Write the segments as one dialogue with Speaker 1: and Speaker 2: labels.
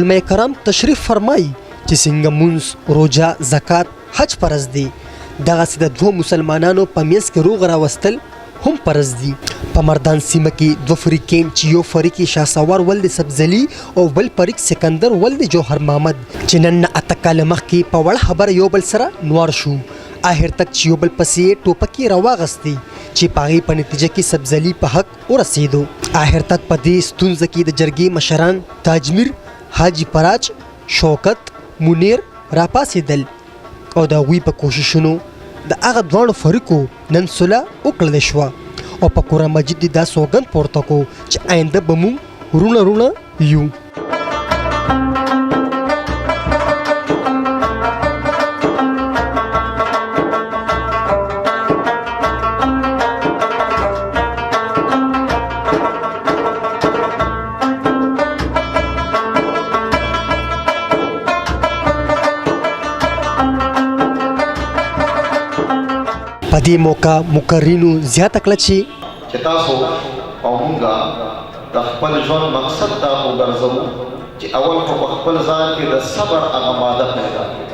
Speaker 1: علماء کرام تشریف فرمایي چې څنګه مونځ روژه زکات حج فرض دی دغسې د دوه مسلمانانو په منځ کې روغ راوستل هم فرض دي. په مردان سیمه کې دوه فریقین چې یو فریق یې شهسوار ولد سبزلي او بل فریق سکندر ولد جوهر محمد چې نن نه اته کاله مخکې په وړه خبره یو بل سره نوار شو. آخر تک چې یو بل پسې یې ټوپکې راواغستې چې په هغې په نتیجه کې سبزلي په حق ورسېدو. آخر تک په دې ستونزه کې د جرګې مشران تاجمیر حاجي فراج شوکت منیر راپاڅېدل او د هغوی په کوششونو د هغه دواړو فریقو نن صلح وکړل شوه او په قرآن مجید دې دا سوګند پورته کړو چې آینده به موږ وروڼه وروڼه یو. په دې موقع مقررینو زیاته کړه
Speaker 2: چې تاسو او موږ د خپل ژوند مقصد دا وګرځوو چې اول خو په خپل ځان کې د صبر هغه ماده پیدا کړو،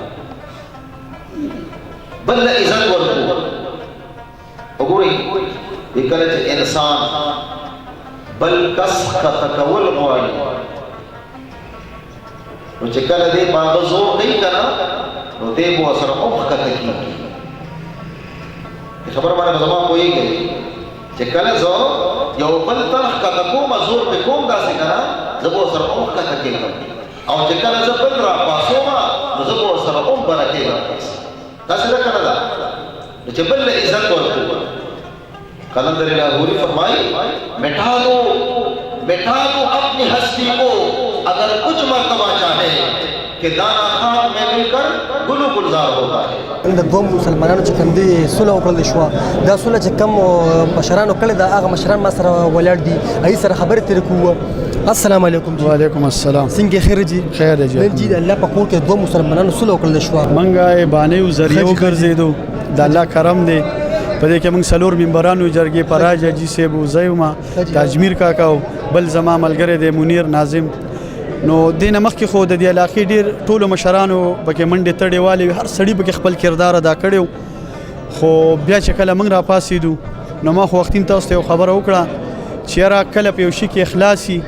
Speaker 2: بل له عزت ورکړو. وګورئ کله چې انسان بل کس ښکته کول غواړي نو چې کله دې په هغه زور کوي که نه نو دې به ورسره هم ښکته کېږي. خبر باندې زما پوهېږئ چې کله زه یو بل تن ښکته کوم زور پې کوم داسې که نه زه به ورسره هم ښکته کېږم او چې کله زه بل راپاسوم نو زه به ورسره هم بره کېږم. داسې ده که نه ده نو چې بل له عزت ورکړو. قلندر لاہوری فرمائی مٹھا دو اپنی ہستی کو اگر کچھ مرتبہ چاہے کہ دانا خاک میں مل کر گلو گلزار ہوتا ہے.
Speaker 1: د دوه مسلمانانو چې کوم دی صلح وکړل شوه دا صلح چې کوم مشرانو کړې ده هغه مشران ما سره ولاړ دي هغوی سره خبرې ترې کوو. السلام علیکم.
Speaker 3: وعلیکم السلام.
Speaker 1: څنګه خیر جی؟
Speaker 3: خیر دی جی.
Speaker 1: نن جی د الله په کور کې دوه مسلمانانو صلح وکړل شوه
Speaker 3: موږ یې بانې ذریعه وګرځېدو د الله کرم دی. په دې کې موږ څلور ممبرانو جرګې فراج حاجي صاحب زه یمه تاجمیر کاکا او بل زما ملګری دی منیر ناظم. نو دې نه مخکې خو د دې علاقې ډېر ټولو مشرانو پکې منډې تړې والې وي هر سړي پکې خپل کردار ادا کړی خو بیا چې کله موږ راپاڅېدو نو ما خو وختین تاسو ته یو خبره وکړه چې یاره کله په یو شي کې اخلاصي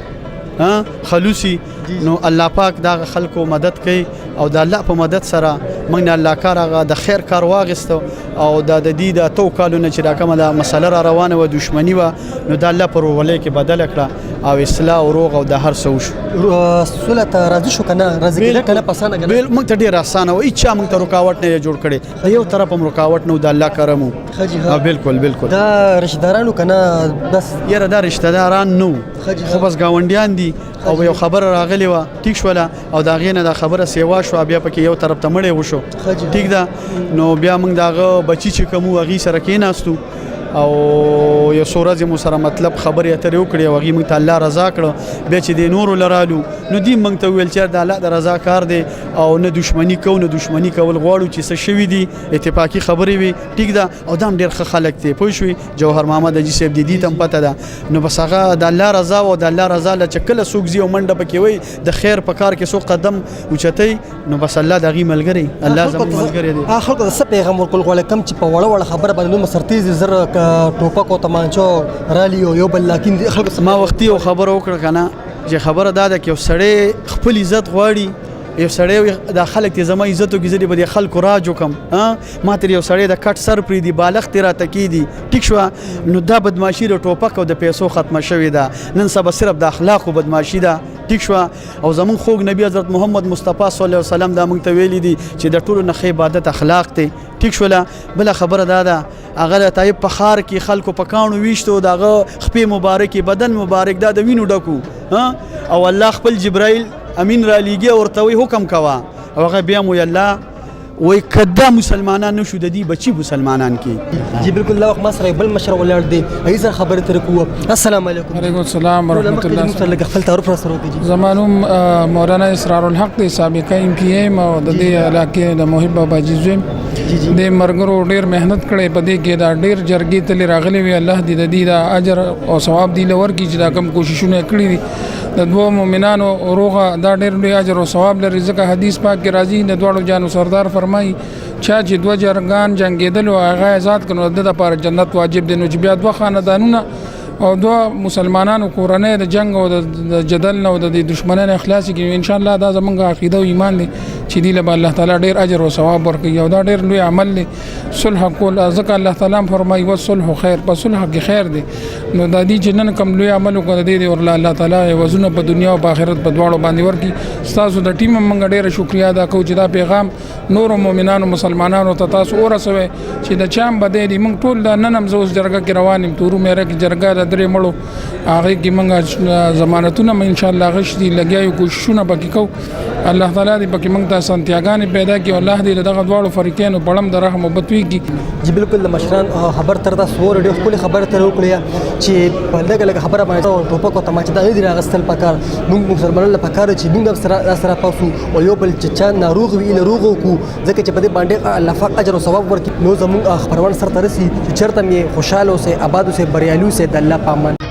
Speaker 3: خلوصي نو الله پاک دغه خلکو مدد کوي او د الله په مدد سره موږ نه الله کار هغه د خیر کار واغېسته او د دې د اتو کالونه چې دا کومه د مسله را روانه وه دښمني وه نو د الله په ورورولۍ کې بدله کړه او اصلاح او روغ او د هر څه وشو.
Speaker 1: صلح ته راضي شو که نه راضي کېده که نه په اسانه که نه؟
Speaker 3: موږ ته ډېر اسانه و هېڅ چا موږ ته رکاوټ نه جوړ کړی د یو طرف هم رکاوټ نه و د الله کرم و. بالکل بالکل.
Speaker 1: دا رشتهدارانو که نه بس
Speaker 3: یاره دا رشتهداران نه خو بس ګاونډیان دي او یو خبره راغلی وه ټیک شوله او د هغې نه دا خبره سیوا شوه بیا پکې یو طرف ته مړی وشو ټیک ده نو بیا موږ د هغه بچي چې کوم وو هغې سره کېناستو او یو څو ورځې مو سره مطلب خبرې اترې وکړې او هغې موږ ته الله رضا کړه. بیا چې دې نورو لرالو نو دوی موږ ته وویل چې د الله د رضا کار دی او نه دښمني کوو نه دښمني کول غواړو چې څه شوي دي اتفاقي خبرې وي ټیک ده او دا هم ډېر ښه خلک دی پوه شوې جوهر محمد حاجي صاحب دې ته هم پته ده نو بس هغه د الله رضا او د الله رضا له چې کله څوک ځي او منډه پکې وي د خیر په کار کې څوک قدم اوچتوي نو بس الله د هغې ملګری الله زموږ ملګری دی.
Speaker 1: خلکو ته څه پیغام ورکول غواړې کوم چې په وړه وړه خبره باندې دومره سرتیزې زر ټوپک او تمانچو رالی او یو بل لاکین خلکو
Speaker 3: ما وختي یو خبره وکړه که نه چې خبره دا ده چې یو سړی خپل عزت غواړي یو سړی دا خلک ته زما عزت وکړي زه دې به دې خلکو راج وکړم ما ترې یو سړی د کټ سر پرېږدي بالښت یې راته کېږدي ټیک شوه نو دا بدماشي د ټوپک او د پیسو ختمه شوې ده نن سبا صرف د اخلاقو بدماشي ده ټیک شوه او زمونږ خوږ نبي حضرت محمد مصطفی صلی الله علیه وسلم دا موږ ته ویلي دي چې د ټولو نه ښه عبادت اخلاق دی ټیک شوله. بله خبره دا ده هغه د طایب په ښار کې خلکو په کاڼو ویشتو د هغه خپې مبارکې بدن مبارک دا د وینو ډکو او الله خپل جبرائیل امین را لیږي او ورته وایي حکم کوه او هغه بیا مو الله وای کدا مسلمانان نشو د دې بچي مسلمانان کې
Speaker 1: جی بالکل الله ما سره بل مشر ولاړ دی هغې سره خبرې ترې کوو. السلام علیکم.
Speaker 4: وعلیکم السلام ورحمۃ اللہ.
Speaker 1: موږ سره لږ خپل تعارف را سره وکړي.
Speaker 4: زما نوم مولانا اسرار الحق دی سابقه ایم پی ایم او د دې علاقې د محب بابا جی زویم د مرګرو ډیر مهنت کړي په دې کې دا ډیر جرګې تل راغلي وي الله دې د دې دا اجر او ثواب دی لور کې چې دا کم کوششونه کړې دي د دوه مؤمنانو روغه دا ډیر لوی اجر او ثواب لري ځکه حدیث پاک کې راځي د دوړو جانو سردار فرمایي چې دوه جرګان جنگیدل او هغه آزاد کړي د لپاره جنت واجب دي نو چې بیا دوه خاندانونه او دوه مسلمانانو کورنۍ د جنگ او د جدل نو د دشمنانو اخلاص کې ان شاء الله دا زمونږ عقیده او ایمان دي چې دی له الله تعالی ډیر اجر او ثواب ورکړي او دا ډیر لوی عمل دی صلح کول ځکه الله تعالی فرمایي والصلح خیر په صلح کې خیر دی نو د دې جنن کم لوی عمل وکړي دی او الله تعالی وزن په دنیا او آخرت په دواړو باندې ورکړي تاسو د ټیم موږ ډیر شکریا ادا کوو چې دا پیغام نور مؤمنانو مسلمانانو ته تاسو ورسوي چې د چام بده دي موږ ټول د ننم زوس جرګه کې روانم تورو مېره کې جرګه درې مړو هغه کې موږ ضمانتونه ان شاء الله غشتي لګیاو کوششونه پکې کوو الله تعالی دې پکې موږ ته سنتیاګان پیدا کړي الله دې دغه دواړو فریقینو پړم د رحم محبت وکړي
Speaker 1: جی بالکل د مشران خبر تر تاسو ډېر خپل خبره تر وکړه چې په لګ خبره باندې ټوپک او تماچه د دې راغستل پکار موږ مسلمانانو لپاره چې موږ سره پاسو او یو بل چې ناروغ وي ناروغ کو ځکه چې په دې باندې الله پاک اجر او ثواب ورکړي نو زموږ خبرونه سره ترسي چې چرته مې خوشاله اوسه آباد اوسه بریالي اوسه د الله پامان